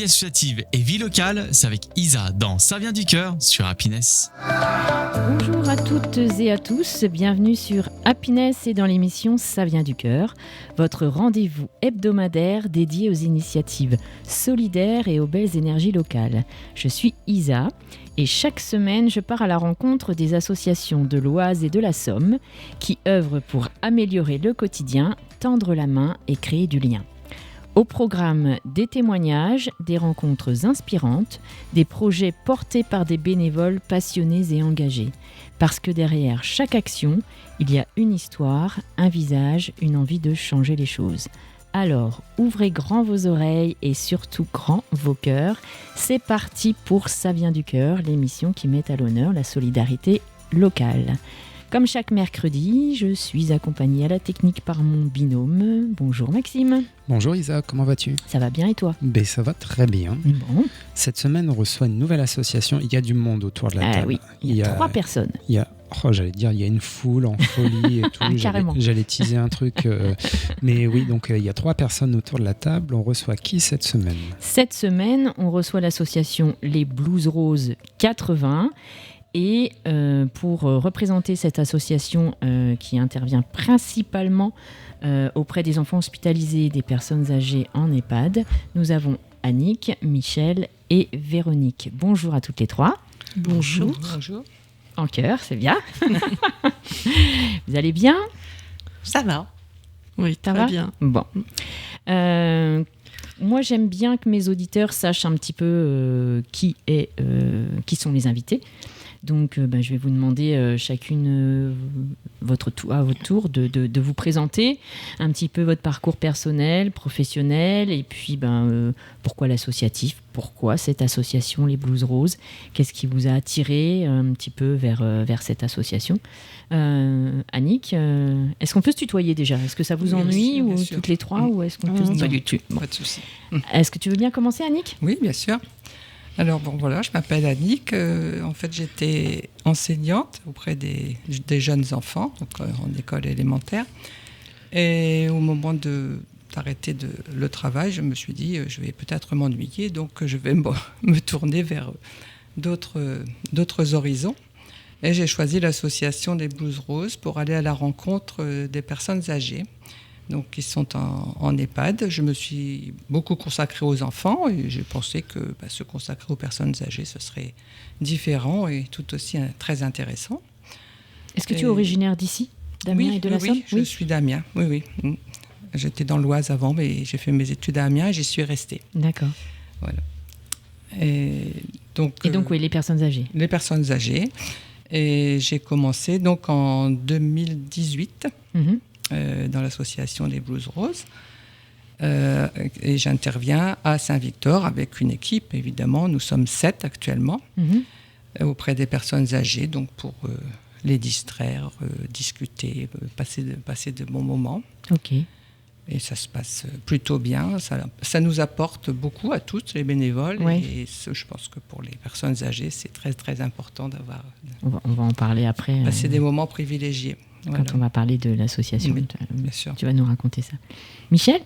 Vie associative et vie locale, c'est avec Isa dans Ça vient du cœur sur Happiness. Bonjour à toutes et à tous, bienvenue sur Happiness et dans l'émission Ça vient du cœur, votre rendez-vous hebdomadaire dédié aux initiatives solidaires et aux belles énergies locales. Je suis Isa et chaque semaine je pars à la rencontre des associations de l'Oise et de la Somme qui œuvrent pour améliorer le quotidien, tendre la main et créer du lien. Au programme, des témoignages, des rencontres inspirantes, des projets portés par des bénévoles passionnés et engagés. Parce que derrière chaque action, il y a une histoire, un visage, une envie de changer les choses. Alors, ouvrez grand vos oreilles et surtout grand vos cœurs. C'est parti pour Ça vient du cœur, l'émission qui met à l'honneur la solidarité locale. Comme chaque mercredi, je suis accompagnée à la technique par mon binôme. Bonjour Maxime. Bonjour Isa, comment vas-tu ? Ça va bien et toi ? Ben, ça va très bien. Bon. Cette semaine, on reçoit une nouvelle association. Il y a du monde autour de la table. Oui, il y a 3 personnes. Il y a, il y a une foule en folie et tout. Carrément. J'allais teaser un truc. Mais oui, donc il y a 3 personnes autour de la table. On reçoit qui cette semaine ? Cette semaine, on reçoit l'association Les Blues Roses 80. Et pour représenter cette association qui intervient principalement auprès des enfants hospitalisés et des personnes âgées en EHPAD, nous avons Annick, Michel et Véronique. Bonjour à toutes les 3. Bonjour. Bonjour. En chœur, c'est bien. Vous allez bien ? Ça va. Oui, Ça très va bien. Bon. Moi, j'aime bien que mes auditeurs sachent un petit peu qui sont les invités. Donc, je vais vous demander chacune à votre tour de vous présenter un petit peu votre parcours personnel, professionnel, et puis pourquoi l'associatif, pourquoi cette association Les Blues Roses, qu'est-ce qui vous a attiré un petit peu vers cette association. Annick, est-ce qu'on peut se tutoyer déjà ? Est-ce que ça vous ennuie bien ou sûr. toutes les 3 ou est-ce qu'on peut se Pas tutoyer ? du tout, pas de souci. Est-ce que tu veux bien commencer, Annick ? Oui, bien sûr. Alors, je m'appelle Annick. En fait, j'étais enseignante auprès des jeunes enfants, donc en école élémentaire. Et au moment d'arrêter le travail, je me suis dit, je vais peut-être m'ennuyer, donc je vais me tourner vers d'autres horizons. Et j'ai choisi l'association des Blues Roses pour aller à la rencontre des personnes âgées, donc qui sont en EHPAD. Je me suis beaucoup consacrée aux enfants et j'ai pensé que se consacrer aux personnes âgées, ce serait différent et tout aussi très intéressant. Est-ce que tu es originaire d'ici, d'Amiens et de la Somme ? Oui, je suis d'Amiens, oui. J'étais dans l'Oise avant, mais j'ai fait mes études à Amiens et j'y suis restée. D'accord. Voilà. Et donc, oui, les personnes âgées. Les personnes âgées. Et j'ai commencé donc en 2018. Dans l'association des Blues Roses. Et j'interviens à Saint-Victor avec une équipe, évidemment. Nous sommes 7 actuellement, auprès des personnes âgées, donc pour les distraire, discuter, passer de bons moments. Ok. Et ça se passe plutôt bien. Ça nous apporte beaucoup à tous les bénévoles. Ouais. Et je pense que pour les personnes âgées, c'est très, très important d'avoir On va en parler après. passer des moments privilégiés. Voilà. Quand on va parler de l'association, Oui, bien sûr. tu vas nous raconter ça. Michel,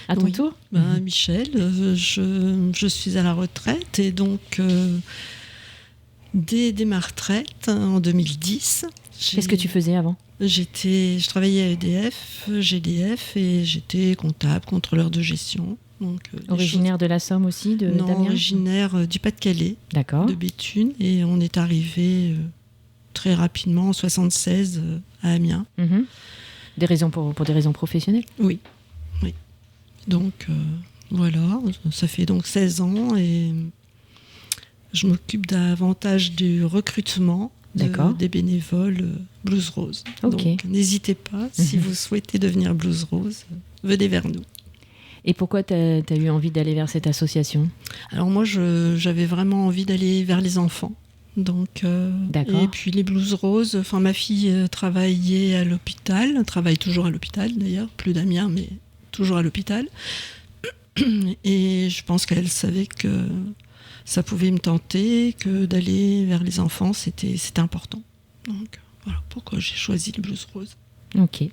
à ton Oui. tour. Michel, je suis à la retraite et donc dès ma retraite en 2010. Qu'est-ce que tu faisais avant ? Je travaillais à EDF, GDF et j'étais comptable, contrôleur de gestion. Donc, Originaire de la Somme aussi, Non, d'Amiens ? originaire du Pas-de-Calais, D'accord. de Béthune, et on est arrivé très rapidement en 1976 à Amiens. Des raisons pour des raisons professionnelles ? Oui. Donc voilà, ça fait donc 16 ans et je m'occupe davantage du recrutement des bénévoles Blues Roses. Ok. Donc n'hésitez pas, si vous souhaitez devenir Blues Rose, venez vers nous. Et pourquoi tu as eu envie d'aller vers cette association ? Alors moi, j'avais vraiment envie d'aller vers les enfants. Donc, D'accord. Et puis les Blues Roses, ma fille travaillait à l'hôpital, travaille toujours à l'hôpital d'ailleurs, plus d'Amiens, mais toujours à l'hôpital. Et je pense qu'elle savait que ça pouvait me tenter, que d'aller vers les enfants, c'était important. Donc voilà pourquoi j'ai choisi les Blues Roses. Ok.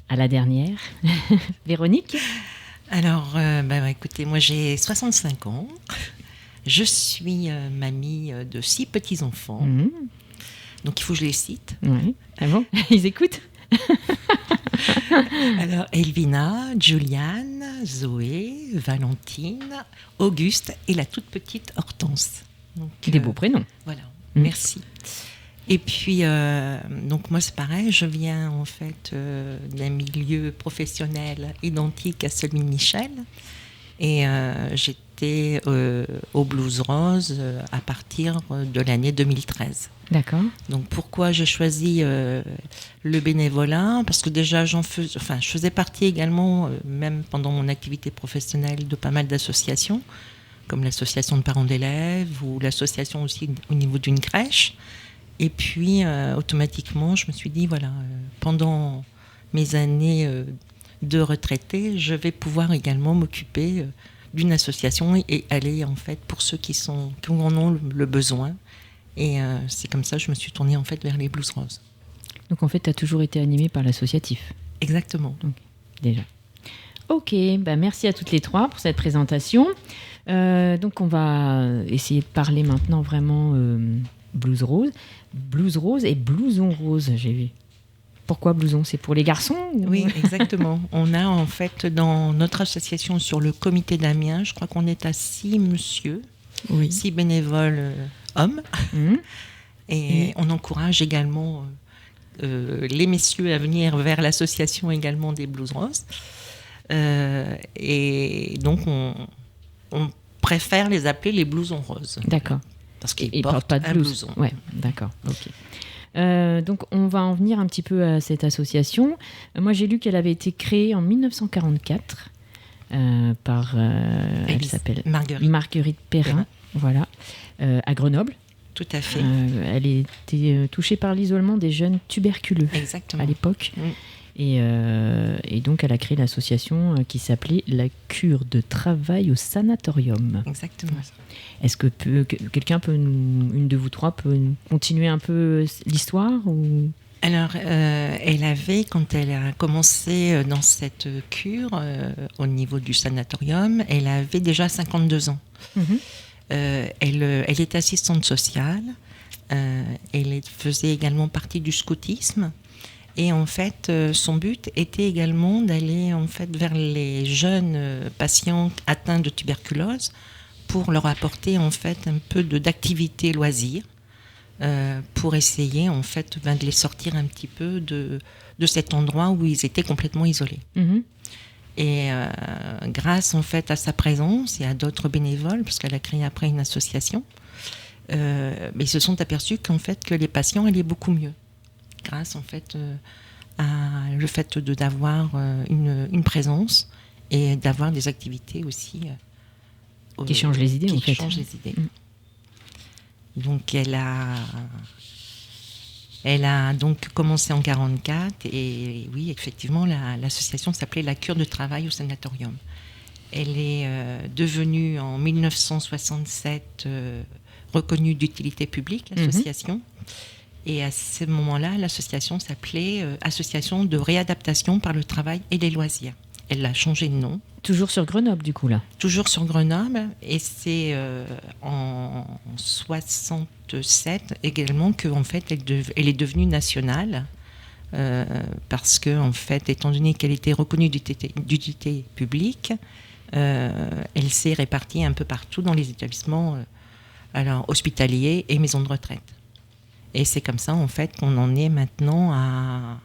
À la dernière, Véronique ? Alors, écoutez, moi j'ai 65 ans. Je suis mamie de 6 petits-enfants. Mmh. Donc il faut que je les cite. Ouais. Ah bon? Ils écoutent? Alors, Elvina, Juliane, Zoé, Valentine, Auguste et la toute petite Hortense. Donc, Des beaux prénoms. Voilà, merci. Et puis, donc moi c'est pareil, je viens en fait d'un milieu professionnel identique à celui de Michel. Et j'étais au Blues Rose à partir de l'année 2013. D'accord. Donc pourquoi j'ai choisi le bénévolat? Parce que déjà je faisais partie également, même pendant mon activité professionnelle, de pas mal d'associations, comme l'association de parents d'élèves ou l'association aussi au niveau d'une crèche. Et puis automatiquement je me suis dit, voilà, pendant mes années de retraité, je vais pouvoir également m'occuper d'une association et aller en fait pour ceux qui en ont le besoin. Et c'est comme ça que je me suis tournée en fait vers les Blues Roses. Donc en fait, tu as toujours été animée par l'associatif. Exactement. Donc, déjà. Ok, merci à toutes les trois pour cette présentation. Donc on va essayer de parler maintenant vraiment Blues Rose et Blouson Rose, j'ai vu. Pourquoi blouson? C'est pour les garçons ou... Oui, exactement. On a en fait dans notre association sur le comité d'Amiens, je crois qu'on est à 6 monsieur, 6 bénévoles hommes. Et on encourage également les messieurs à venir vers l'association également des Blues Roses. Et donc on préfère les appeler les blousons roses. D'accord. Parce qu'ils portent pas de blouson. Ouais, d'accord. Ok. Donc on va en venir un petit peu à cette association. Moi j'ai lu qu'elle avait été créée en 1944 par elle s'appelle Marguerite Perrin, voilà, à Grenoble. Tout à fait. Elle était touchée par l'isolement des jeunes tuberculeux. Exactement. À l'époque. Et donc elle a créé l'association qui s'appelait La Cure de Travail au Sanatorium. Exactement. Est-ce que quelqu'un une de vous trois peut continuer un peu l'histoire ou... Alors, elle avait, quand elle a commencé dans cette cure, au niveau du sanatorium, elle avait déjà 52 ans. Elle était assistante sociale, elle faisait également partie du scoutisme. Et en fait, son but était également d'aller en fait vers les jeunes patients atteints de tuberculose pour leur apporter en fait un peu d'activité loisir, pour essayer en fait de les sortir un petit peu de cet endroit où ils étaient complètement isolés. Et grâce en fait à sa présence et à d'autres bénévoles, parce qu'elle a créé après une association, ils se sont aperçus qu'en fait que les patients allaient beaucoup mieux. Grâce en fait à le fait d'avoir une présence et d'avoir des activités aussi qui changent les idées en fait. Changent les idées. Donc elle a donc commencé en 1944 et oui effectivement l'association s'appelait La Cure de Travail au Sanatorium. Elle est devenue en 1967 reconnue d'utilité publique, l'association. Et à ce moment-là, l'association s'appelait Association de réadaptation par le travail et les loisirs. Elle a changé de nom. Toujours sur Grenoble, du coup, là. Toujours sur Grenoble. Et c'est en 1967 également qu'en fait, elle est devenue nationale. Parce que, en fait, étant donné qu'elle était reconnue d'utilité publique, elle s'est répartie un peu partout dans les établissements hospitaliers et maisons de retraite. Et c'est comme ça, en fait, qu'on en est maintenant à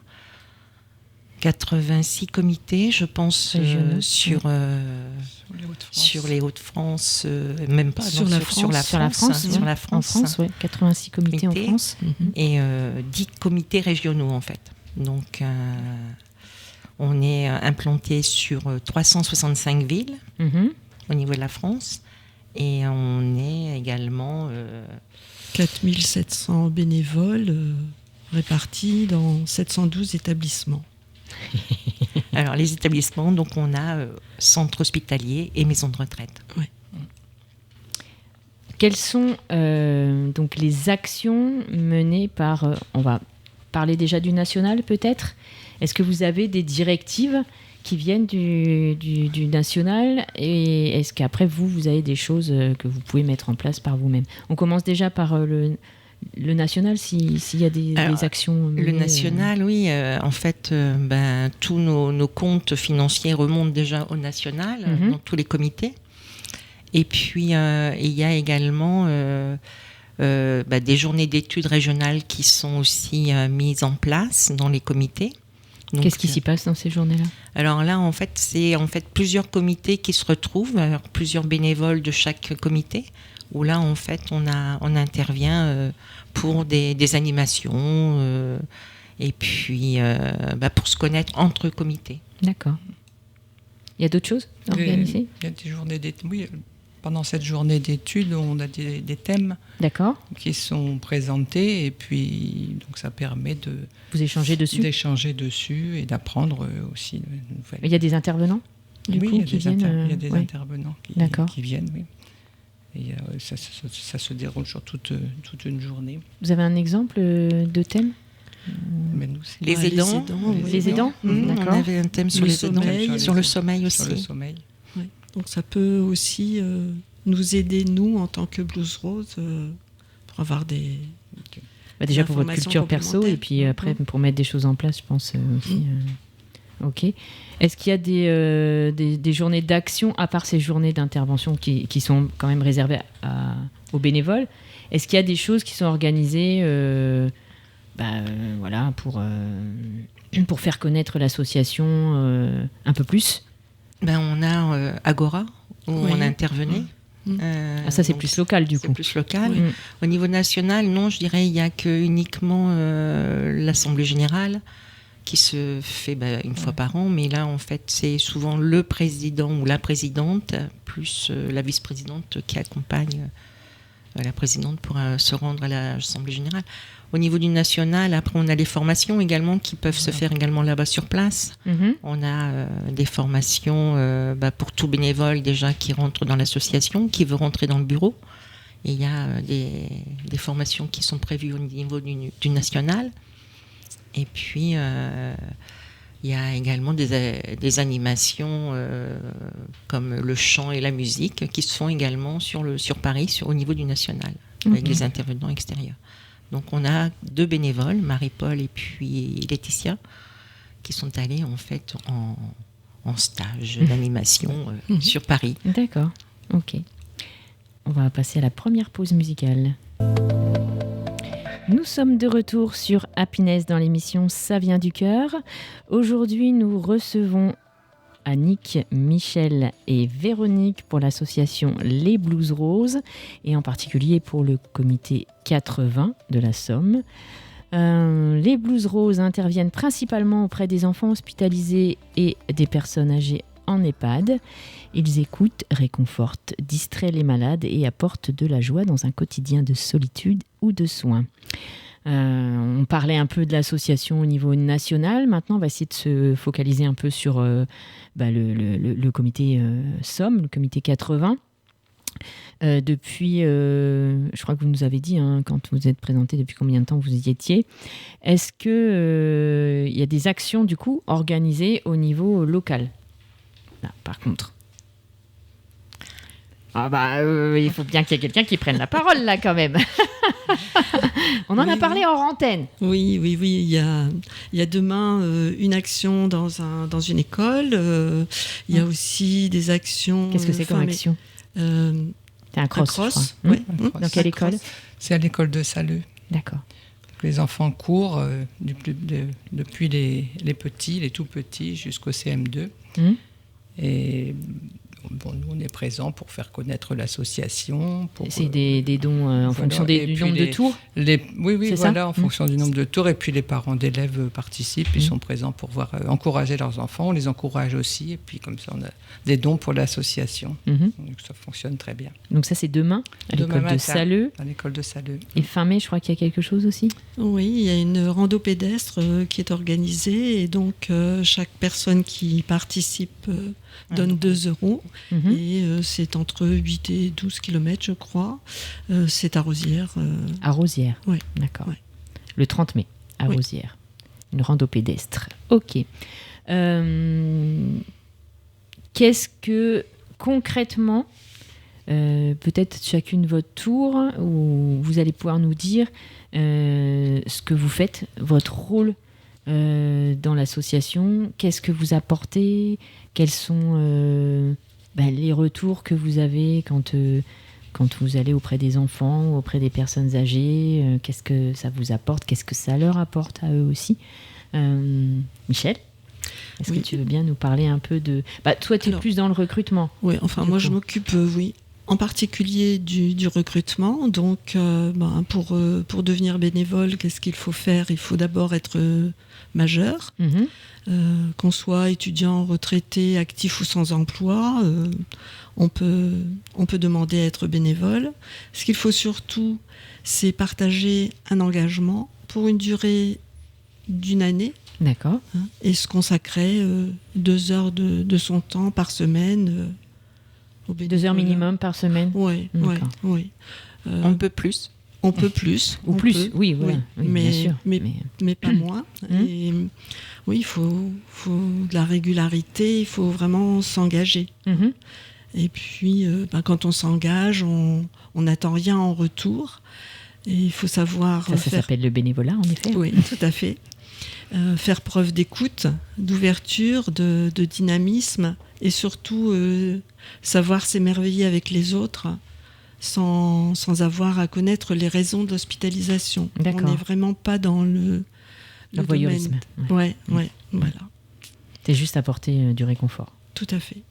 86 comités, je pense, sur les Hauts-de-France, même pas, sur la France. En France, oui, 86 comités en France. Et 10 comités régionaux, en fait. Donc, on est implanté sur 365 villes au niveau de la France. Et on est également... 4700 bénévoles répartis dans 712 établissements. Alors, les établissements, donc on a centres hospitaliers et maisons de retraite. Ouais. Quelles sont donc les actions menées par... on va parler déjà du national, peut-être. Est-ce que vous avez des directives qui viennent du national. Et est-ce qu'après, vous avez des choses que vous pouvez mettre en place par vous-même? On commence déjà par le national, s'il y a des actions menées, le national, oui. En fait, tous nos comptes financiers remontent déjà au national, dans tous les comités. Et puis, il y a également des journées d'études régionales qui sont aussi mises en place dans les comités. Donc, qu'est-ce qui s'y passe dans ces journées-là? Alors là, en fait, c'est plusieurs comités qui se retrouvent, plusieurs bénévoles de chaque comité, où là, en fait, on intervient pour des animations et puis pour se connaître entre comités. D'accord. Il y a d'autres choses organisées? Il y a des journées d'études. Oui, pendant cette journée d'études, on a des thèmes qui sont présentés et puis donc ça permet de d'échanger dessus et d'apprendre aussi de nouvelles. Il y a des intervenants qui viennent. Il y a des intervenants qui viennent, oui. Et ça se déroule sur toute une journée. Vous avez un exemple de thème? Mais nous, les aidants. Les aidants. D'accord. On avait un thème sur les aidants, sur le sommeil aussi. Sur le sommeil. Oui. Donc ça peut aussi nous aider, nous, en tant que Blues Rose, pour avoir des... déjà pour votre culture perso, et puis après pour mettre des choses en place, je pense aussi. Ok. Est-ce qu'il y a des journées d'action, à part ces journées d'intervention qui sont quand même réservées aux bénévoles? Est-ce qu'il y a des choses qui sont organisées pour faire connaître l'association un peu plus? On a Agora, où on intervenait. Ça, c'est plus local, du coup. C'est plus local. Oui. Au niveau national, non, je dirais il n'y a uniquement l'Assemblée Générale qui se fait une fois par an, mais là, en fait, c'est souvent le président ou la présidente, plus la vice-présidente qui accompagne la présidente pour se rendre à l'Assemblée Générale. Au niveau du national, après, on a les formations également qui peuvent se faire également là-bas sur place. On a des formations pour tout bénévole déjà qui rentre dans l'association, qui veut rentrer dans le bureau. Et il y a des formations qui sont prévues au niveau du national. Et puis, il y a également des animations comme le chant et la musique qui se font également sur Paris, au niveau du national, avec les intervenants extérieurs. Donc on a 2 bénévoles, Marie-Paul et puis Laetitia, qui sont allés en fait en stage d'animation sur Paris. D'accord, ok. On va passer à la première pause musicale. Nous sommes de retour sur Happiness dans l'émission Ça vient du cœur. Aujourd'hui, nous recevons Annick, Michel et Véronique pour l'association Les Blues Roses et en particulier pour le comité 80 de la Somme. Les Blues Roses interviennent principalement auprès des enfants hospitalisés et des personnes âgées en EHPAD. Ils écoutent, réconfortent, distraient les malades et apportent de la joie dans un quotidien de solitude ou de soins. On parlait un peu de l'association au niveau national. Maintenant, on va essayer de se focaliser un peu sur le comité Somme, le comité 80. Depuis, je crois que vous nous avez dit, quand vous êtes présenté, depuis combien de temps vous y étiez. Est-ce qu'il y a des actions, du coup, organisées au niveau local? Là, par contre. Il faut bien qu'il y ait quelqu'un qui prenne la parole, là, quand même. On en a parlé hors antenne. Oui. Il y a demain une action dans une école. Il y a aussi des actions... Qu'est-ce que c'est comme action? C'est un cross. Oui. Dans quelle école? C'est à l'école de Saleux. D'accord. Donc, les enfants courent depuis les petits, les tout petits, jusqu'au CM2. Et... nous, on est présents pour faire connaître l'association. C'est des dons en fonction du nombre de tours? Oui, voilà, en fonction du nombre de tours. Et puis les parents d'élèves participent, ils sont présents pour encourager leurs enfants. On les encourage aussi. Et puis comme ça, on a des dons pour l'association. Donc ça fonctionne très bien. Donc ça, c'est demain, à l'école de Saleux. À l'école de Saleux. Et fin mai, je crois qu'il y a quelque chose aussi? Oui, il y a une rando pédestre qui est organisée. Et donc, chaque personne qui participe donne 2 euros. Et c'est entre 8 et 12 km, je crois. C'est à Rosières. À Rosières, oui. D'accord. Ouais. Le 30 mai, à Rosières. Une rando pédestre. Ok. Qu'est-ce que concrètement, peut-être chacune votre tour, où vous allez pouvoir nous dire ce que vous faites, votre rôle dans l'association, qu'est-ce que vous apportez, quels sont les retours que vous avez quand vous allez auprès des enfants ou auprès des personnes âgées, qu'est-ce que ça vous apporte, qu'est-ce que ça leur apporte à eux aussi. Michel, est-ce que tu veux bien nous parler un peu de... toi, tu es plus dans le recrutement. Oui, enfin, moi, je m'occupe, en particulier du recrutement. Donc, pour devenir bénévole, qu'est-ce qu'il faut faire ? Il faut d'abord être majeur. Qu'on soit étudiant, retraité, actif ou sans emploi, on peut demander à être bénévole. Ce qu'il faut surtout, c'est partager un engagement pour une durée d'1 année. D'accord. Et se consacrer 2 heures de son temps par semaine au bénévolat. 2 heures minimum par semaine. Oui. On peut plus. On peut plus. Ou plus, oui, voilà. Oui, mais, bien sûr. Mais pas moins. Et oui, il faut de la régularité, il faut vraiment s'engager. Et puis, quand on s'engage, on n'attend rien en retour. Et il faut savoir... Ça s'appelle le bénévolat, en effet. Oui, tout à fait. Faire preuve d'écoute, d'ouverture, de dynamisme et surtout savoir s'émerveiller avec les autres sans avoir à connaître les raisons de l'hospitalisation. D'accord. On n'est vraiment pas dans le voyeurisme. Ouais, voilà. C'est juste apporter du réconfort. Tout à fait.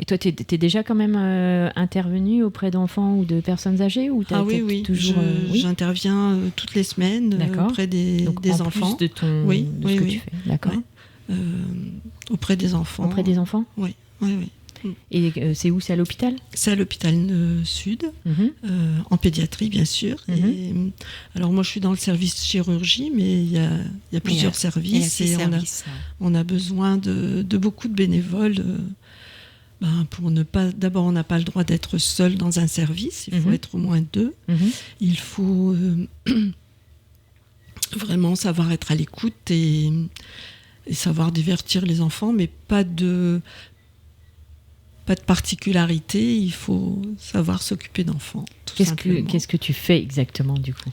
Et toi, t'es déjà quand même intervenu auprès d'enfants ou de personnes âgées ou oui. Toujours, j'interviens toutes les semaines auprès des enfants. Plus de ce que tu fais. D'accord. Ouais. Auprès des enfants. Auprès des enfants ? Oui. Et c'est où ? C'est à l'hôpital ? C'est à l'hôpital Sud, en pédiatrie bien sûr. Et, alors moi je suis dans le service chirurgie, mais il y a plusieurs services et on a besoin de beaucoup de bénévoles. Pour ne pas, d'abord on n'a pas le droit d'être seul dans un service, il faut être au moins 2. Il faut vraiment savoir être à l'écoute et savoir divertir les enfants, mais pas de particularité, il faut savoir s'occuper d'enfants. Qu'est-ce que tu fais exactement du coup ?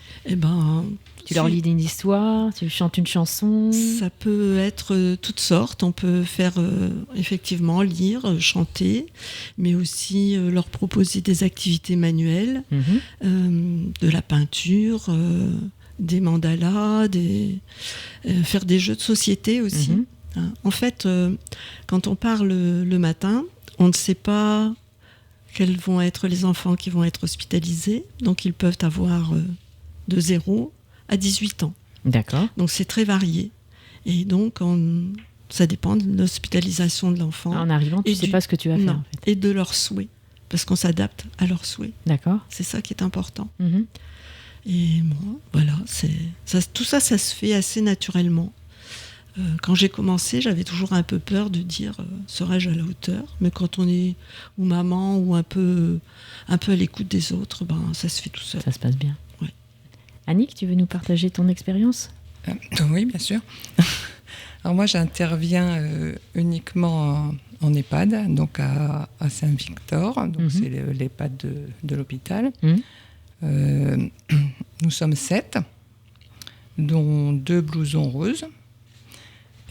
Tu leur lis une histoire, tu chantes une chanson ? Ça peut être toutes sortes. On peut faire effectivement lire, chanter, mais aussi leur proposer des activités manuelles, de la peinture, des mandalas, faire des jeux de société aussi. En fait, quand on parle le matin, on ne sait pas quels vont être les enfants qui vont être hospitalisés. Donc, ils peuvent avoir de 0 à 18 ans. D'accord. Donc, c'est très varié. Et donc, ça dépend de l'hospitalisation de l'enfant. En arrivant, tu ne sais pas ce que tu vas faire. En fait. Et de leurs souhaits. Parce qu'on s'adapte à leurs souhaits. D'accord. C'est ça qui est important. Et voilà. Tout ça se fait assez naturellement. Quand j'ai commencé, j'avais toujours un peu peur de dire serais-je à la hauteur, mais quand on est ou maman ou un peu à l'écoute des autres, ça se fait tout seul. Ça se passe bien. Ouais. Annick, tu veux nous partager ton expérience ? Oui, bien sûr. Alors moi, j'interviens uniquement en EHPAD, donc à Saint-Victor, donc c'est l'EHPAD de l'hôpital. Nous sommes 7, dont 2 blousons roses.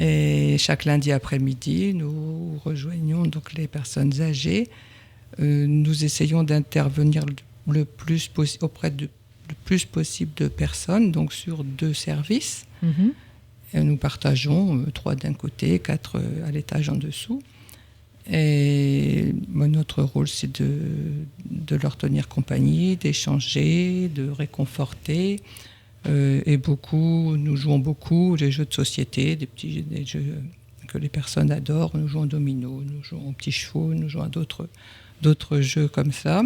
Et chaque lundi après-midi, nous rejoignons donc les personnes âgées. Nous essayons d'intervenir le plus auprès le plus possible de personnes, donc sur 2 services. Et nous partageons 3 d'un côté, 4 à l'étage en dessous. Et notre rôle, c'est de leur tenir compagnie, d'échanger, de réconforter. Et nous jouons beaucoup les jeux de société, des jeux que les personnes adorent. Nous jouons au domino, nous jouons aux petits chevaux, nous jouons à d'autres jeux comme ça.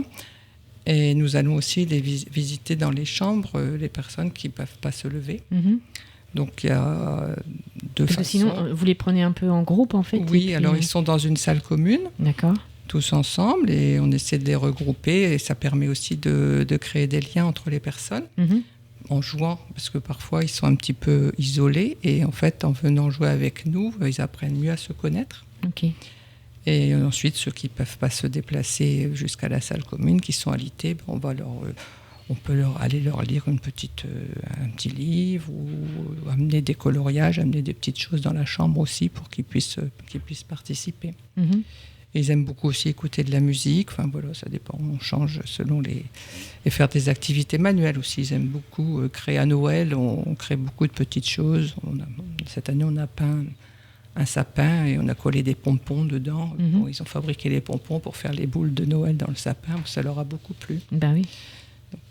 Et nous allons aussi visiter dans les chambres les personnes qui ne peuvent pas se lever. Donc il y a 2 façons. Sinon, vous les prenez un peu en groupe en fait ? Oui, alors ils sont dans une salle commune. D'accord. Tous ensemble, et on essaie de les regrouper, et ça permet aussi de créer des liens entre les personnes. en jouant, parce que parfois ils sont un petit peu isolés, et en fait en venant jouer avec nous, ils apprennent mieux à se connaître. Ok. Et ensuite ceux qui ne peuvent pas se déplacer jusqu'à la salle commune, qui sont alités, on peut aller leur lire un petit livre, ou amener des coloriages, amener des petites choses dans la chambre aussi pour qu'ils puissent participer. Mhm. Et ils aiment beaucoup aussi écouter de la musique. Enfin voilà, ça dépend. On change selon et faire des activités manuelles aussi. Ils aiment beaucoup créer à Noël. On crée beaucoup de petites choses. Cette année, on a peint un sapin et on a collé des pompons dedans. Mhm. Bon, ils ont fabriqué les pompons pour faire les boules de Noël dans le sapin. Ça leur a beaucoup plu. Bah oui.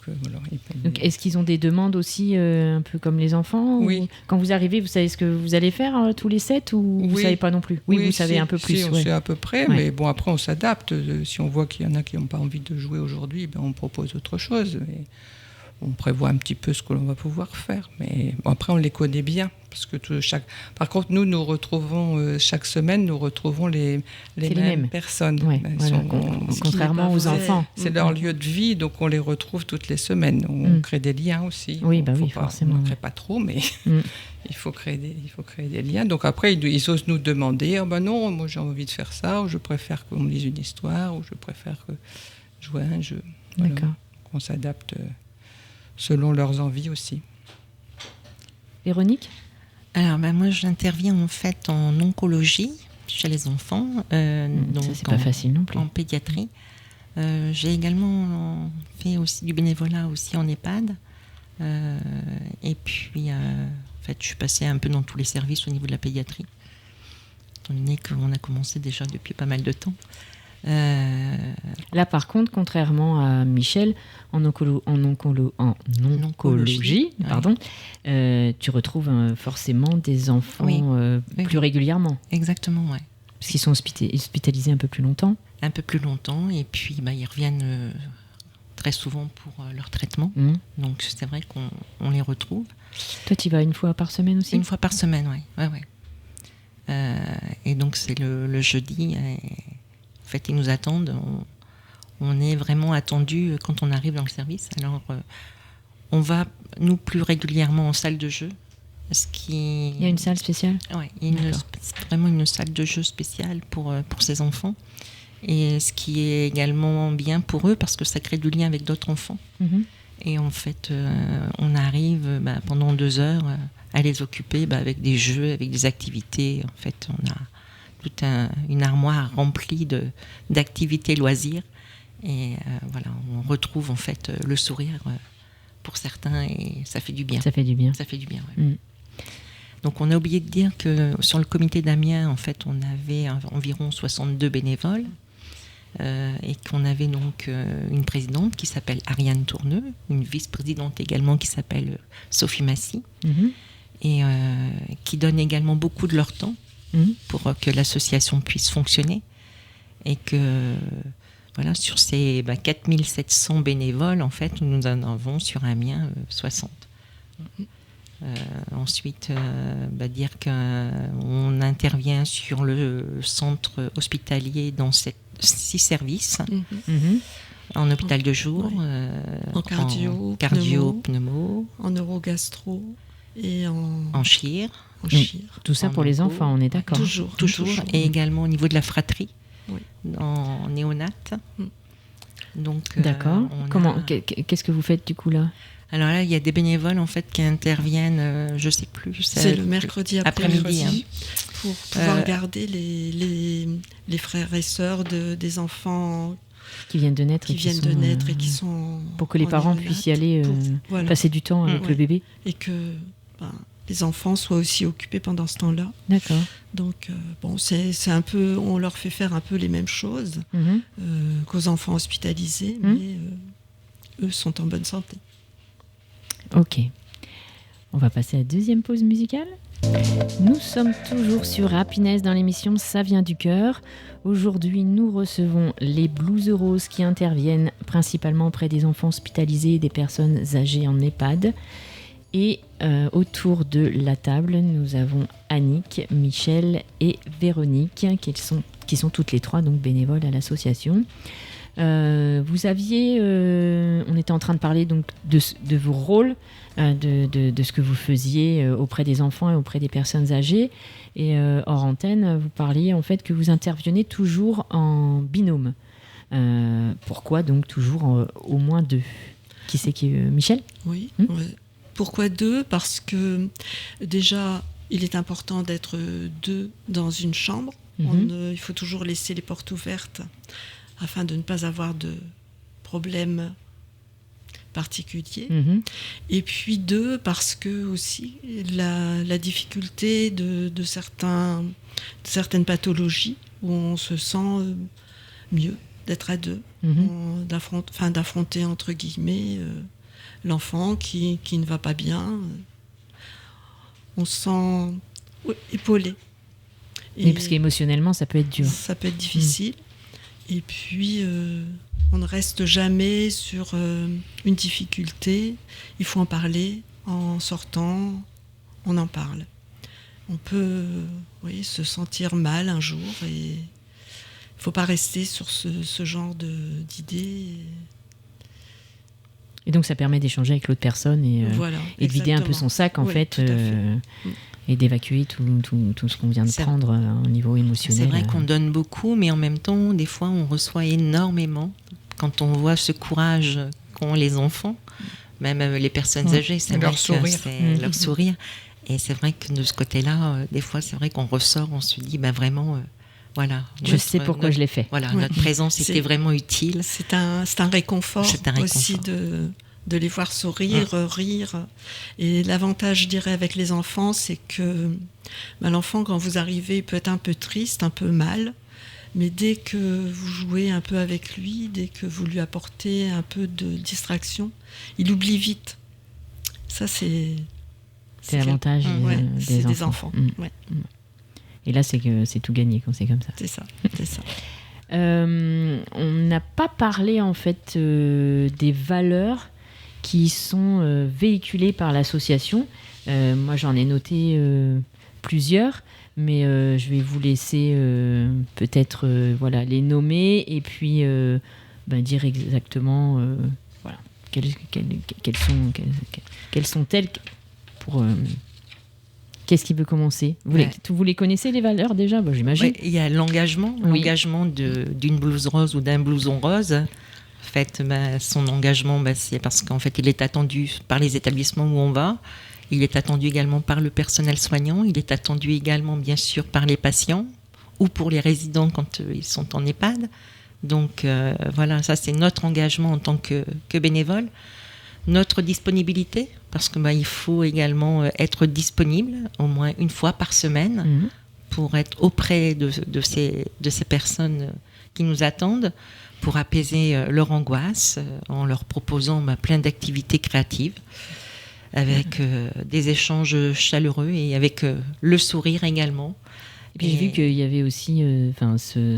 Voilà, Donc, est-ce qu'ils ont des demandes aussi un peu comme les enfants? Oui. Ou quand vous arrivez, vous savez ce que vous allez faire tous les 7 ou vous ne savez pas non plus? Oui, vous savez un peu plus. On sait à peu près, mais bon, après on s'adapte. Si on voit qu'il y en a qui n'ont pas envie de jouer aujourd'hui, on propose autre chose. Et on prévoit un petit peu ce que l'on va pouvoir faire. Mais bon, après, on les connaît bien. Parce que Par contre, nous retrouvons, chaque semaine, nous retrouvons les mêmes personnes. Ouais, contrairement aux enfants. C'est leur lieu de vie, donc on les retrouve toutes les semaines. On crée des liens aussi. Oui, forcément. On ne crée pas trop, mais il faut créer des liens. Donc après, ils osent nous demander, non, moi j'ai envie de faire ça, ou je préfère qu'on me lise une histoire, ou je préfère jouer à un jeu. Voilà. D'accord. On s'adapte selon leurs envies aussi. Véronique? Alors, moi, j'interviens en fait en oncologie chez les enfants. Donc ça, c'est pas facile non plus. En pédiatrie. J'ai également fait aussi du bénévolat aussi en EHPAD. Et puis, en fait, je suis passée un peu dans tous les services au niveau de la pédiatrie, étant donné qu'on a commencé déjà depuis pas mal de temps. Là, par contre, contrairement à Michel, en oncologie, pardon, tu retrouves forcément des enfants plus régulièrement. Exactement, oui. Parce qu'ils sont hospitalisés un peu plus longtemps. Un peu plus longtemps, et puis ils reviennent très souvent pour leur traitement. Donc c'est vrai qu'on les retrouve. Toi, tu y vas une fois par semaine aussi? Une fois par semaine, oui. Ouais. Et donc c'est le jeudi. En fait, ils nous attendent. On est vraiment attendus quand on arrive dans le service. Alors, on va, nous, plus régulièrement en salle de jeu. Il y a une salle spéciale? Oui, vraiment une salle de jeu spéciale pour ces enfants. Et ce qui est également bien pour eux, parce que ça crée du lien avec d'autres enfants. Mm-hmm. Et en fait, on arrive pendant 2 heures à les occuper avec des jeux, avec des activités. En fait, on a toute une armoire remplie d'activités loisirs, et voilà, on retrouve en fait le sourire pour certains, et ça fait du bien. Ça fait du bien. Ouais. Donc on a oublié de dire que sur le comité d'Amiens, en fait, on avait environ 62 bénévoles, et qu'on avait donc une présidente qui s'appelle Ariane Tourneux, une vice-présidente également qui s'appelle Sophie Massy, et qui donnent également beaucoup de leur temps pour que l'association puisse fonctionner, et que voilà, sur ces 4700 bénévoles, en fait, nous en avons sur Amiens 60. Ensuite, dire qu'on intervient sur le centre hospitalier dans 6 services, en hôpital de jour, en cardio, pneumo, en neurogastro et en chir. Tout ça pour les enfants, on est d'accord. Toujours. Et également au niveau de la fratrie, en néonate. Donc, d'accord. Qu'est-ce que vous faites du coup là? Alors là, il y a des bénévoles en fait qui interviennent, je sais plus. C'est le mercredi après-midi, pour pouvoir garder garder les frères et sœurs des enfants qui viennent de naître, et qui sont pour que les parents puissent y aller passer du temps avec le bébé, et que les enfants soient aussi occupés pendant ce temps-là. D'accord. Donc c'est un peu, on leur fait faire un peu les mêmes choses qu'aux enfants hospitalisés, mais eux sont en bonne santé. Ok. On va passer à la deuxième pause musicale. Nous sommes toujours sur Happiness dans l'émission Ça vient du cœur. Aujourd'hui, nous recevons les Blues Roses qui interviennent principalement auprès des enfants hospitalisés et des personnes âgées en EHPAD. Et autour de la table, nous avons Annick, Michel et Véronique, qui sont toutes les 3 donc bénévoles à l'association. Vous aviez, on était en train de parler donc de vos rôles, de ce que vous faisiez auprès des enfants et auprès des personnes âgées. Et hors antenne, vous parliez en fait que vous interveniez toujours en binôme. Pourquoi donc toujours au moins 2 ? Qui c'est qui Michel ? Oui. Ouais. Pourquoi 2 ? Parce que déjà, il est important d'être 2 dans une chambre. Il faut toujours laisser les portes ouvertes afin de ne pas avoir de problèmes particuliers. Et puis 2, parce que aussi la difficulté de certaines pathologies où on se sent mieux d'être à 2, d'affronter entre guillemets l'enfant qui ne va pas bien. On se sent épaulé. Et parce qu'émotionnellement, ça peut être dur. Ça peut être difficile. Et puis, on ne reste jamais sur une difficulté. Il faut en parler. En sortant, on en parle. On peut se sentir mal un jour. Et il ne faut pas rester sur ce genre d'idées. Et donc, ça permet d'échanger avec l'autre personne et de vider un peu son sac, en fait. Et d'évacuer tout ce qu'on vient de prendre au niveau émotionnel. C'est vrai qu'on donne beaucoup, mais en même temps, des fois, on reçoit énormément. Quand on voit ce courage qu'ont les enfants, même les personnes âgées, c'est leur vrai sourire. que c'est leur sourire. Et c'est vrai que de ce côté-là, des fois, c'est vrai qu'on ressort, on se dit, vraiment, voilà. Je sais pourquoi je l'ai fait. Voilà, notre présence était vraiment utile. C'est un réconfort aussi de les voir sourire, rire. Et l'avantage, je dirais, avec les enfants, c'est que l'enfant, quand vous arrivez, il peut être un peu triste, un peu mal, mais dès que vous jouez un peu avec lui, dès que vous lui apportez un peu de distraction, il oublie vite. Ça, c'est l'avantage des enfants. Ouais. Et là, c'est tout gagné quand c'est comme ça. C'est ça. On n'a pas parlé, en fait, des valeurs qui sont véhiculés par l'association. Moi, j'en ai noté plusieurs, mais je vais vous laisser peut-être les nommer et puis dire exactement quelles sont-elles pour... Qu'est-ce qui veut commencer ? Vous les connaissez, les valeurs, déjà ? J'imagine. Il y a l'engagement d'une blouse rose ou d'un blouson rose. En fait, son engagement, c'est parce qu'en fait, il est attendu par les établissements où on va. Il est attendu également par le personnel soignant. Il est attendu également, bien sûr, par les patients ou pour les résidents quand ils sont en EHPAD. Donc, ça, c'est notre engagement en tant que bénévole. Notre disponibilité, parce que il faut également être disponible au moins une fois par semaine pour être auprès de ces personnes qui nous attendent, pour apaiser leur angoisse en leur proposant plein d'activités créatives avec des échanges chaleureux et avec le sourire également. Et puis j'ai vu qu'il y avait aussi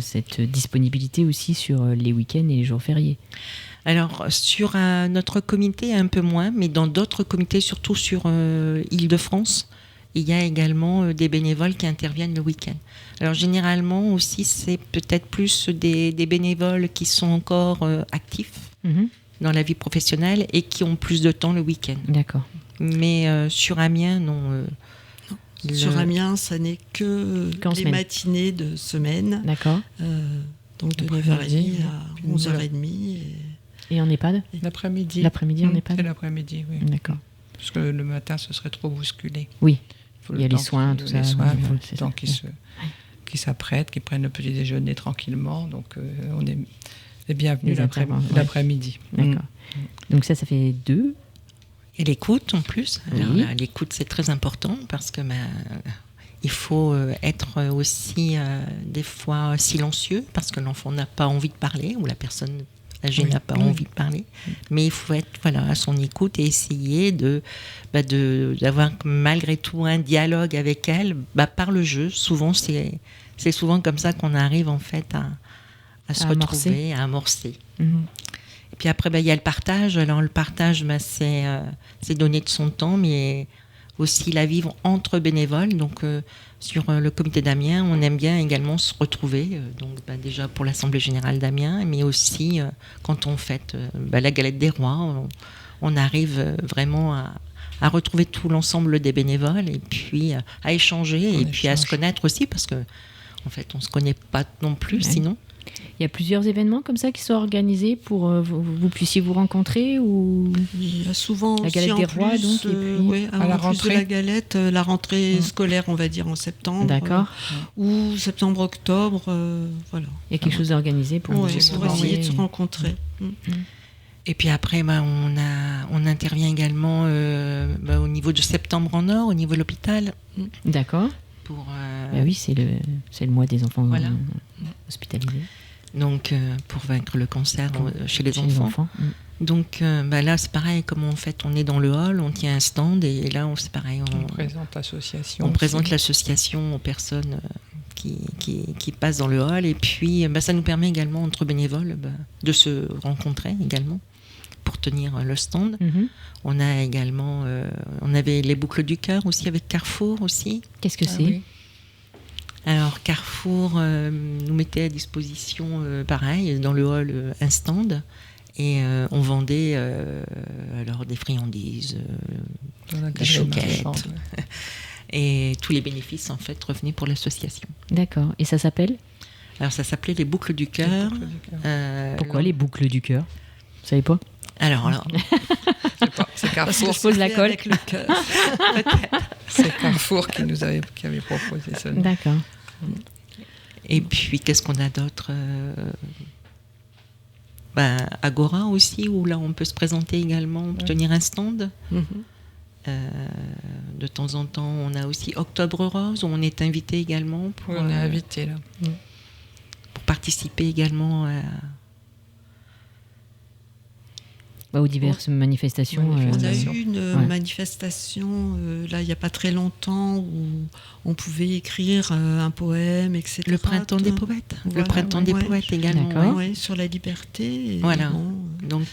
cette disponibilité aussi sur les week-ends et les jours fériés. Alors, sur notre comité, un peu moins, mais dans d'autres comités, surtout sur Île-de-France, il y a également des bénévoles qui interviennent le week-end. Alors, généralement aussi, c'est peut-être plus des bénévoles qui sont encore actifs dans la vie professionnelle et qui ont plus de temps le week-end. D'accord. Mais sur Amiens, non. Sur Amiens, ça n'est que les matinées de semaine. D'accord. Donc de 9h30 à 11h30. Et en EHPAD ? L'après-midi. L'après-midi en EHPAD ? C'est l'après-midi, oui. D'accord. Parce que le matin, ce serait trop bousculé. Oui. Il y a les soins, tout ça. Le temps qui s'apprêtent, qui prennent le petit déjeuner tranquillement. Donc, on est les bienvenus l'après-midi. D'accord. Donc ça fait 2. Et l'écoute, en plus. Alors, l'écoute, c'est très important parce que il faut être aussi des fois silencieux parce que l'enfant n'a pas envie de parler ou la personne âgée n'a pas envie de parler. Mais il faut être à son écoute et essayer d'avoir malgré tout un dialogue avec elle par le jeu. Souvent, c'est souvent comme ça qu'on arrive en fait à se retrouver, à amorcer. Et puis après, il y a le partage. Alors le partage, c'est donner de son temps, mais aussi la vivre entre bénévoles. Donc, sur le comité d'Amiens, on aime bien également se retrouver. Donc, déjà pour l'Assemblée Générale d'Amiens, mais aussi quand on fête la Galette des Rois, on arrive vraiment à retrouver tout l'ensemble des bénévoles et puis à échanger et puis à se connaître aussi parce que en fait, on ne se connaît pas non plus sinon. Il y a plusieurs événements comme ça qui sont organisés pour vous puissiez vous rencontrer ou il y a souvent la galette des rois donc à la rentrée de la galette, la rentrée scolaire on va dire en septembre. D'accord. Ou septembre-octobre, voilà. Il y a quelque chose d'organisé pour essayer de se rencontrer. Et puis après, on intervient également au niveau de Septembre en Or, au niveau de l'hôpital. D'accord. Oui, c'est le mois des enfants hospitalisés. Donc, pour vaincre le cancer chez les enfants. Donc là, c'est pareil, comme en fait, on est dans le hall, on tient un stand et là, c'est pareil. On présente l'association. On présente l'association aux personnes qui passent dans le hall. Et puis, ça nous permet également, entre bénévoles, de se rencontrer également pour tenir le stand. On a également, on avait les boucles du cœur aussi avec Carrefour aussi. Qu'est-ce que c'est ? Oui. Alors Carrefour nous mettait à disposition, pareil, dans le hall, un stand et on vendait alors des friandises, des choquettes et tous les bénéfices en fait revenaient pour l'association. D'accord. Et ça s'appelle ? Alors ça s'appelait les boucles du cœur. Pourquoi les boucles du cœur ? Vous savez pas ? Alors, c'est Carrefour. Je pose la colle avec le cœur. C'est Carrefour qui avait proposé ça. D'accord. Et puis, qu'est-ce qu'on a d'autre ? Agora aussi, où là, on peut se présenter également, tenir un stand. De temps en temps, on a aussi Octobre Rose, où on est invité également. On est invité, là. Pour participer également aux diverses manifestations. On a eu une manifestation là il n'y a pas très longtemps où on pouvait écrire un poème, etc. Le printemps des poètes. Voilà, le printemps des poètes également. Sur la liberté. Voilà. Donc,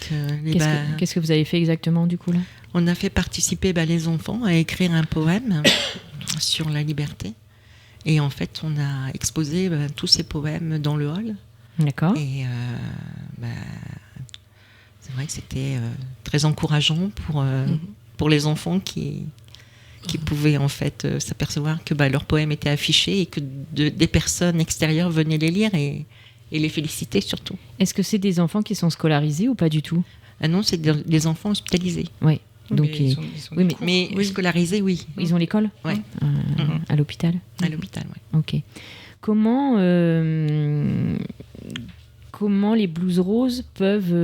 qu'est-ce que vous avez fait exactement du coup là ? On a fait participer les enfants à écrire un poème sur la liberté. Et en fait, on a exposé tous ces poèmes dans le hall. D'accord. Et c'est vrai que c'était très encourageant pour les enfants qui pouvaient en fait s'apercevoir que leurs poèmes étaient affichés et que des personnes extérieures venaient les lire et les féliciter surtout. Est-ce que c'est des enfants qui sont scolarisés ou pas du tout ? Ah non, c'est des enfants hospitalisés. Oui. Donc mais scolarisés, oui. Ils ont l'école ? Oui. À l'hôpital ? À l'hôpital, oui. Ok. Comment les blouses roses peuvent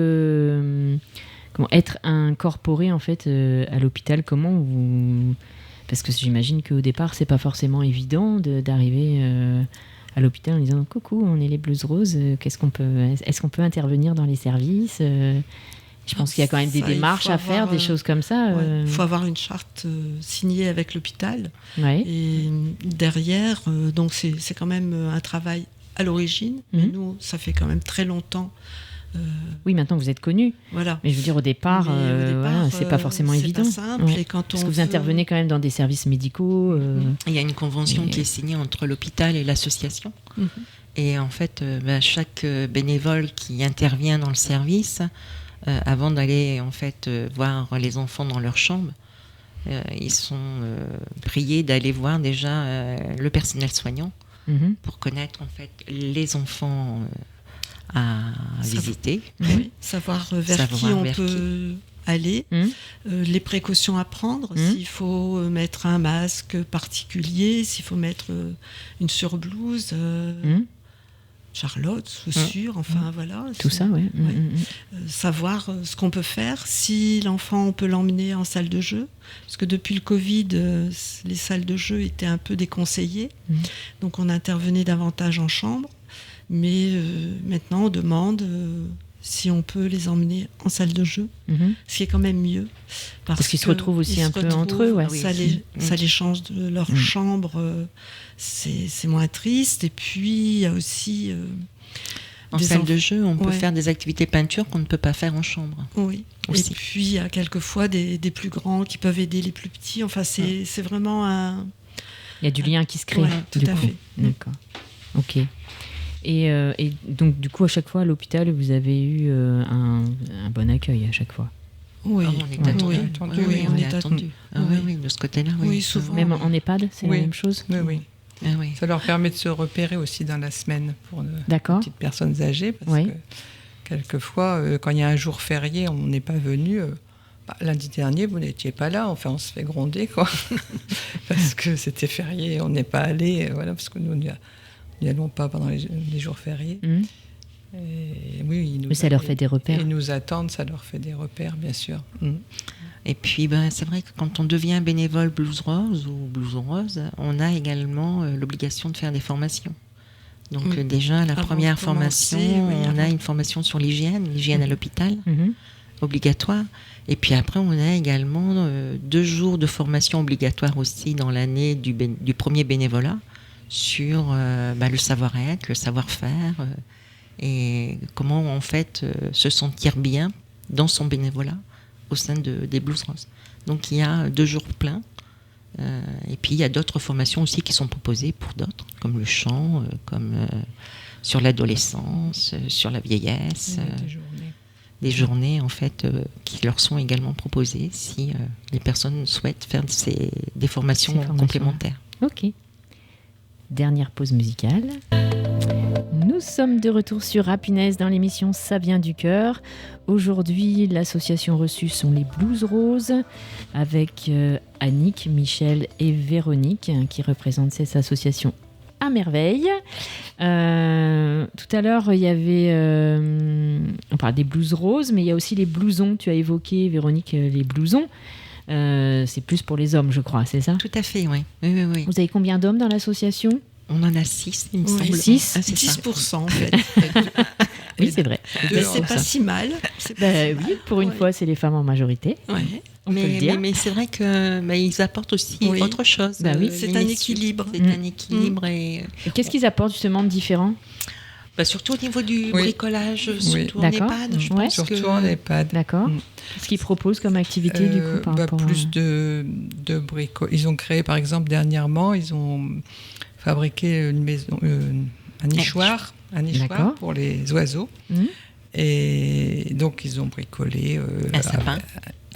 être incorporées en fait à l'hôpital ? Parce que j'imagine qu'au départ c'est pas forcément évident d'arriver à l'hôpital en disant coucou, on est les blouses roses, est-ce qu'on peut intervenir dans les services ? Je pense qu'il y a quand même des démarches à faire, des choses comme ça. Il faut avoir une charte signée avec l'hôpital. Ouais. Et derrière, donc c'est quand même un travail à l'origine. Mais nous, ça fait quand même très longtemps. Oui, maintenant vous êtes connus. Voilà. Mais je veux dire, au départ, c'est pas forcément évident. C'est pas simple. Ouais. Et quand parce que vous intervenez quand même dans des services médicaux. Il y a une convention qui est signée entre l'hôpital et l'association. Et en fait, chaque bénévole qui intervient dans le service, avant d'aller en fait voir les enfants dans leur chambre, ils sont priés d'aller voir déjà le personnel soignant pour connaître en fait les enfants à visiter, savoir vers qui on peut aller, les précautions à prendre, s'il faut mettre un masque particulier, s'il faut mettre une surblouse. Charlotte, chaussures, enfin voilà. Tout ça, oui. Savoir ce qu'on peut faire, si l'enfant, on peut l'emmener en salle de jeu, parce que depuis le Covid, les salles de jeu étaient un peu déconseillées, donc on intervenait davantage en chambre, mais maintenant on demande si on peut les emmener en salle de jeu, ce qui est quand même mieux. Parce qu'ils se retrouvent aussi un peu entre eux. Ouais. Ça les change de leur chambre, c'est moins triste. Et puis, il y a aussi En salle de jeu, on peut faire des activités peinture qu'on ne peut pas faire en chambre. Oui. Aussi. Et puis il y a quelquefois des plus grands qui peuvent aider les plus petits. Enfin, c'est vraiment un... Il y a du lien qui se crée. Ouais, tout à fait. D'accord. Ok. Et donc, du coup, à chaque fois, à l'hôpital, vous avez eu un bon accueil à chaque fois. Oui, on est attendu. Oui, on est attendu. Oui, de ce côté-là. Oui, souvent. Même en EHPAD, c'est la même chose. Oui. Ah, oui. Ça leur permet de se repérer aussi dans la semaine pour les petites personnes âgées. Parce que quelquefois, quand il y a un jour férié, on n'est pas venu. Lundi dernier, vous n'étiez pas là. Enfin, on se fait gronder, quoi. Parce que c'était férié, on n'est pas allé. Voilà, parce que nous n'y allons pas pendant les jours fériés. Mmh. Et, oui, mais ça leur fait des repères. Ils nous attendent, ça leur fait des repères, bien sûr. Mmh. Et puis, c'est vrai que quand on devient bénévole Blues Rose ou Blues Rose, on a également l'obligation de faire des formations. Donc déjà, la première formation, on a une formation sur l'hygiène à l'hôpital, obligatoire. Et puis après, on a également 2 jours de formation obligatoire aussi dans l'année du premier bénévolat sur le savoir-être, le savoir-faire et comment en fait se sentir bien dans son bénévolat au sein des Blues Roses. Donc il y a 2 jours pleins. Et puis il y a d'autres formations aussi qui sont proposées pour d'autres, comme le chant, comme sur l'adolescence, sur la vieillesse. Des journées en fait qui leur sont également proposées si les personnes souhaitent faire des formations complémentaires. Ok. Dernière pause musicale. Nous sommes de retour sur Happiness dans l'émission Ça vient du cœur. Aujourd'hui, l'association reçue sont les Blues Roses avec Annick, Michel et Véronique qui représentent cette association à merveille. Tout à l'heure, il y avait... on parle des Blues Roses, mais il y a aussi les blousons. Tu as évoqué, Véronique, les blousons. C'est plus pour les hommes, je crois, c'est ça ? Tout à fait, oui. Oui. Vous avez combien d'hommes dans l'association ? On en a 6, il me semble. 6 c'est 10% en fait. Oui, c'est vrai. Mais c'est pas si mal. Oui, pour une fois, c'est les femmes en majorité. Ouais. On peut le dire. Mais c'est vrai qu'ils apportent aussi autre chose. C'est un équilibre. C'est un équilibre. Et qu'est-ce qu'ils apportent justement de différent ? Surtout au niveau du bricolage, surtout en EHPAD. Je pense surtout en EHPAD. D'accord. Ce qu'ils proposent comme activité du coup par rapport plus de bricolage. Ils ont créé, par exemple, dernièrement, ils ont fabriqué une maison, un nichoir pour les oiseaux. Et donc, ils ont bricolé un sapin.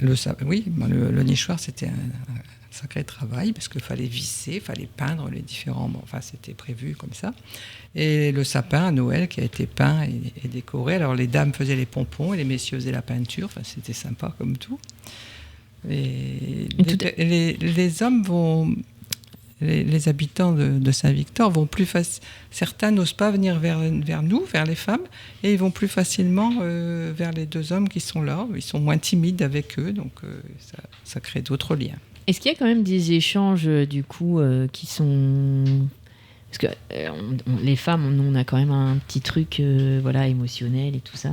Le nichoir, c'était un sacré travail parce qu'il fallait visser, il fallait peindre les différents... c'était prévu comme ça. Et le sapin à Noël qui a été peint et décoré. Alors, les dames faisaient les pompons et les messieurs faisaient la peinture. C'était sympa comme tout. Et les hommes vont... Les habitants de Saint-Victor vont plus facilement... Certains n'osent pas venir vers nous, vers les femmes, et ils vont plus facilement vers les 2 hommes qui sont là. Ils sont moins timides avec eux, donc ça crée d'autres liens. Est-ce qu'il y a quand même des échanges, du coup, qui sont... Parce que les femmes, on a quand même un petit truc émotionnel et tout ça.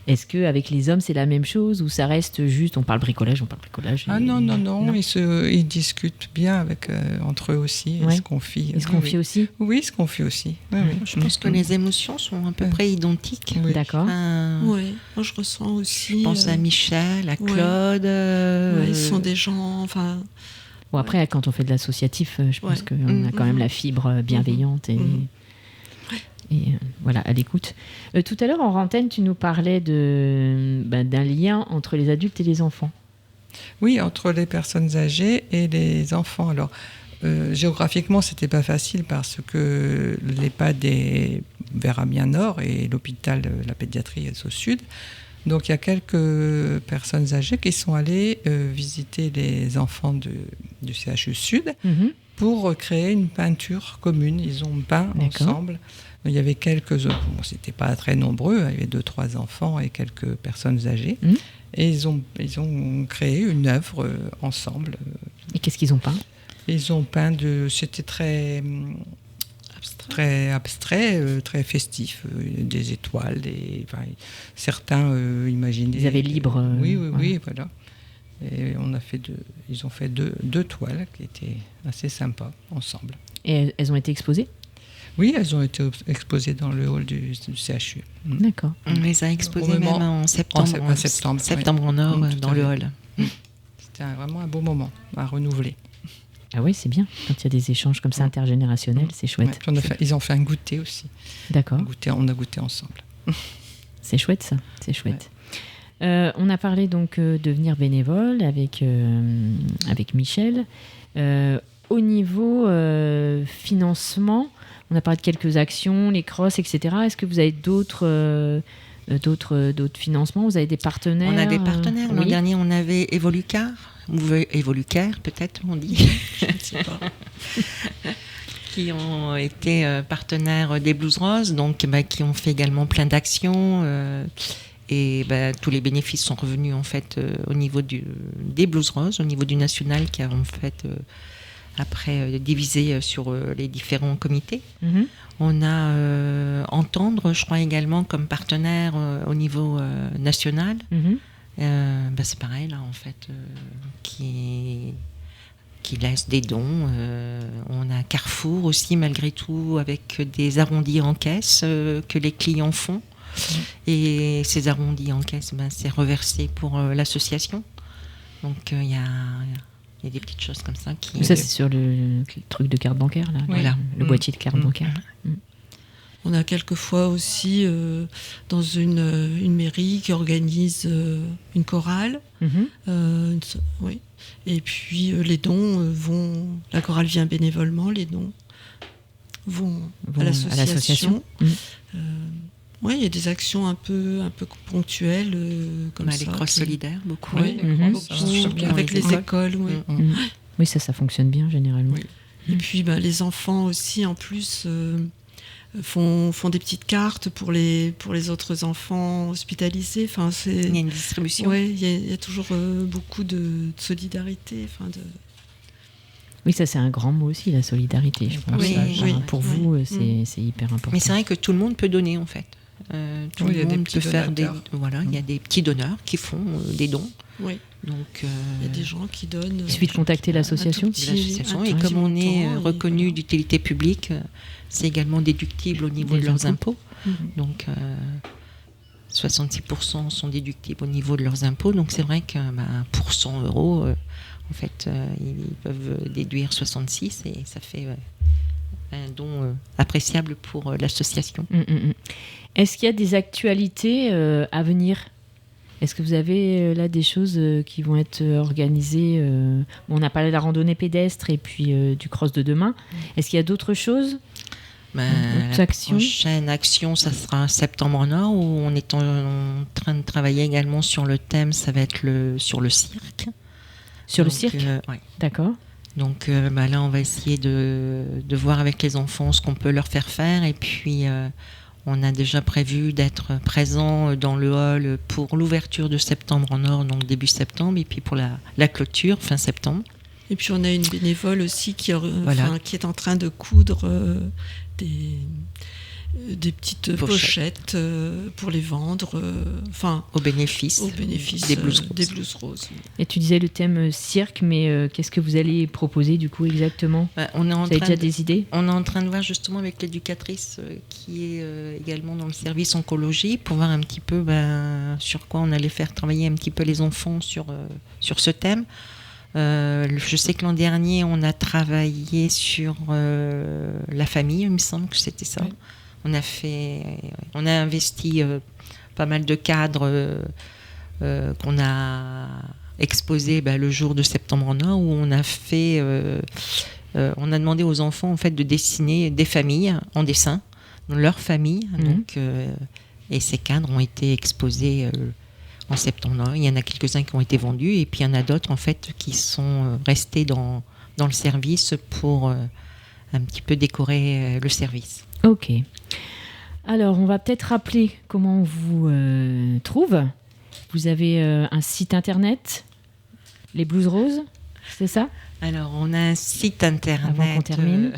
Est-ce qu'avec les hommes, c'est la même chose ou ça reste juste, on parle bricolage Ah non. Ils discutent bien entre eux aussi. Ils se confient. Ils se confient aussi ? Oui, ils se confient aussi. Oui. Je pense que les émotions sont à peu près identiques. Oui. D'accord. Oui, moi je ressens aussi... Je pense à Michel, à Claude... ils sont des gens... Bon, après, quand on fait de l'associatif, je pense qu'on a quand même la fibre bienveillante et voilà, à l'écoute. Tout à l'heure, en antenne, tu nous parlais d'un lien entre les adultes et les enfants. Oui, entre les personnes âgées et les enfants. Alors, géographiquement, c'était pas facile parce que l'EHPAD est vers Amiens Nord et l'hôpital, la pédiatrie est au sud. Donc il y a quelques personnes âgées qui sont allées visiter les enfants du CHU Sud pour créer une peinture commune. Ils ont peint ensemble. Il y avait c'était pas très nombreux, il y avait 2-3 enfants et quelques personnes âgées. Et ils ont créé une œuvre ensemble. Et qu'est-ce qu'ils ont peint ? Ils ont peint c'était très abstrait, très festif, des étoiles, certains imaginaient... Ils avaient libre... Oui, voilà. Et ils ont fait deux toiles qui étaient assez sympas, ensemble. Et elles ont été exposées ? Oui, elles ont été exposées dans le hall du CHU. D'accord. On les a exposées même en septembre. Septembre oui. en or, dans le hall. C'était vraiment un beau moment à renouveler. Ah oui, c'est bien. Quand il y a des échanges comme ça intergénérationnels, c'est chouette. Ouais, ils ont fait un goûter aussi. D'accord. On a goûté ensemble. C'est chouette ça, c'est chouette. Ouais. On a parlé donc de devenir bénévole avec Michel. Au niveau financement, on a parlé de quelques actions, les crosses, etc. Est-ce que vous avez d'autres financements? Vous avez des partenaires? On a des partenaires. L'an dernier, on avait Evolucar, ou Evolucare, peut-être, on dit. Je ne sais pas. Qui ont été partenaires des Blues Roses, donc qui ont fait également plein d'actions. Et tous les bénéfices sont revenus en fait au niveau des Blues Roses, au niveau du national, qui a en fait après divisé sur les différents comités. Mm-hmm. On a Entendre, je crois également comme partenaire au niveau national. Mm-hmm. C'est pareil là en fait, qui laisse des dons. On a Carrefour aussi malgré tout avec des arrondis en caisse que les clients font. Et ces arrondis en caisse, c'est reversé pour l'association. Donc il y a des petites choses comme ça qui... Ça, c'est sur le truc de carte bancaire, là, voilà. Le boîtier de carte bancaire. On a quelquefois aussi dans une mairie qui organise une chorale. Oui. Et puis les dons vont... La chorale vient bénévolement, les dons vont à l'association. Oui, il y a des actions un peu ponctuelles comme ça. Les crosses solidaires, beaucoup. Oui, beaucoup avec les écoles. Oui, oui ça fonctionne bien généralement. Oui. Et puis les enfants aussi, en plus, font des petites cartes pour les autres enfants hospitalisés. Enfin, il y a une distribution. Oui, il y a toujours beaucoup de solidarité. Oui, ça c'est un grand mot aussi, la solidarité. Je pense. Pour vous, c'est hyper important. Mais c'est vrai que tout le monde peut donner en fait. Tout le monde peut faire des... Voilà, il y a des petits donneurs qui font des dons. Oui. Donc, il y a des gens qui donnent... Il suffit de contacter l'association. Et comme on est reconnu d'utilité publique, c'est également déductible au niveau de leurs impôts. Donc, 66% sont déductibles au niveau de leurs impôts. Donc, c'est vrai que pour 100 €, en fait, ils peuvent déduire 66 et ça fait un don appréciable pour l'association. Est-ce qu'il y a des actualités à venir ? Est-ce que vous avez là des choses qui vont être organisées on a parlé de la randonnée pédestre et puis du cross de demain. Est-ce qu'il y a d'autres choses ? La prochaine action, ça sera Septembre en or, où on est en train de travailler également sur le thème, ça va être sur le cirque. Sur le cirque ? Oui. D'accord. Donc là, on va essayer de voir avec les enfants ce qu'on peut leur faire faire. Et puis, on a déjà prévu d'être présent dans le hall pour l'ouverture de Septembre en or, donc début septembre, et puis pour la clôture, fin septembre. Et puis, on a une bénévole aussi qui est en train de coudre des petites pochettes pour les vendre, au bénéfice des Blues Roses. Et tu disais le thème cirque, mais qu'est-ce que vous allez proposer du coup exactement ? Vous avez déjà des idées ? On est en train de voir justement avec l'éducatrice qui est également dans le service oncologie pour voir un petit peu sur quoi on allait faire travailler un petit peu les enfants sur ce thème. Je sais que l'an dernier on a travaillé sur la famille, il me semble que c'était ça. Oui. On a investi pas mal de cadres qu'on a exposés le jour de Septembre en or, où on a fait, on a demandé aux enfants en fait de dessiner des familles en dessin, leur famille. Donc, et ces cadres ont été exposés en septembre. Il y en a quelques-uns qui ont été vendus, et puis il y en a d'autres en fait qui sont restés dans le service pour un petit peu décorer le service. Ok. Alors, on va peut-être rappeler comment on vous trouve. Vous avez un site internet, les Blues Roses, c'est ça ? Alors, on a un site internet avant qu'on termine.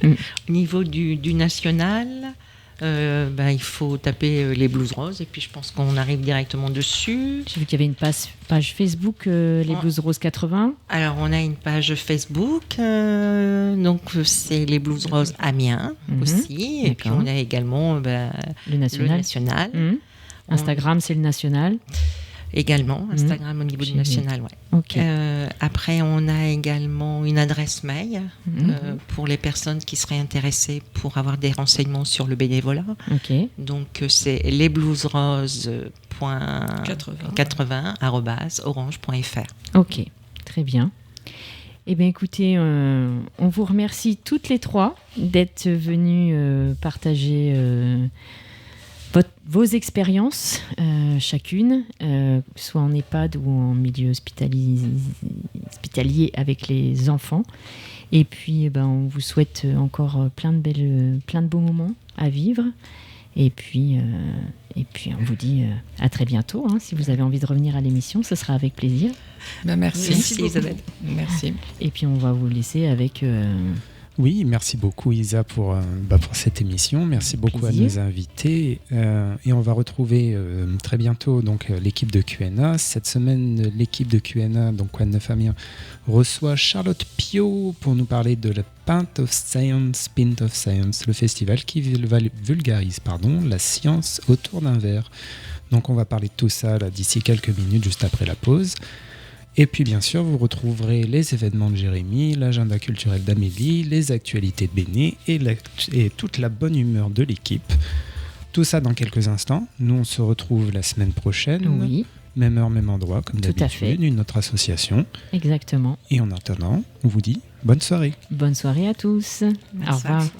au niveau du national, Il faut taper les Blues Roses et puis je pense qu'on arrive directement dessus. J'ai vu qu'il y avait une page Facebook, les Blues Roses 80. Alors, on a une page Facebook, donc c'est les Blues Roses Amiens aussi. Et puis, on a également le National. Instagram, c'est le National. Également, Instagram au niveau du National, ouais. Okay. Après, on a également une adresse mail pour les personnes qui seraient intéressées pour avoir des renseignements sur le bénévolat. Okay. Donc, c'est lesbluesroses.80@orange.fr. Ok, très bien. Eh bien, écoutez, on vous remercie toutes les trois d'être venues partager vos expériences, chacune, soit en EHPAD ou en milieu hospitalier avec les enfants. Et puis, on vous souhaite encore plein de beaux moments à vivre. Et puis on vous dit à très bientôt. Si vous avez envie de revenir à l'émission, ce sera avec plaisir. Merci Isabelle. Merci. Et puis, on va vous laisser avec... Oui, merci beaucoup Isa pour cette émission. Merci beaucoup plaisir. À nos invités. Et on va retrouver très bientôt donc, l'équipe de Q&A. Cette semaine, l'équipe de Q&A, donc Quoi de Neuf Amiens, reçoit Charlotte Piot pour nous parler de la Pint of Science, le festival qui vulgarise la science autour d'un verre. Donc on va parler de tout ça là, d'ici quelques minutes, juste après la pause. Et puis bien sûr, vous retrouverez les événements de Jérémy, l'agenda culturel d'Amélie, les actualités de Béné et toute la bonne humeur de l'équipe. Tout ça dans quelques instants. Nous, on se retrouve la semaine prochaine. Oui. Même heure, même endroit, comme d'habitude, une autre association. Exactement. Et en attendant, on vous dit bonne soirée. Bonne soirée à tous. Merci. Au revoir.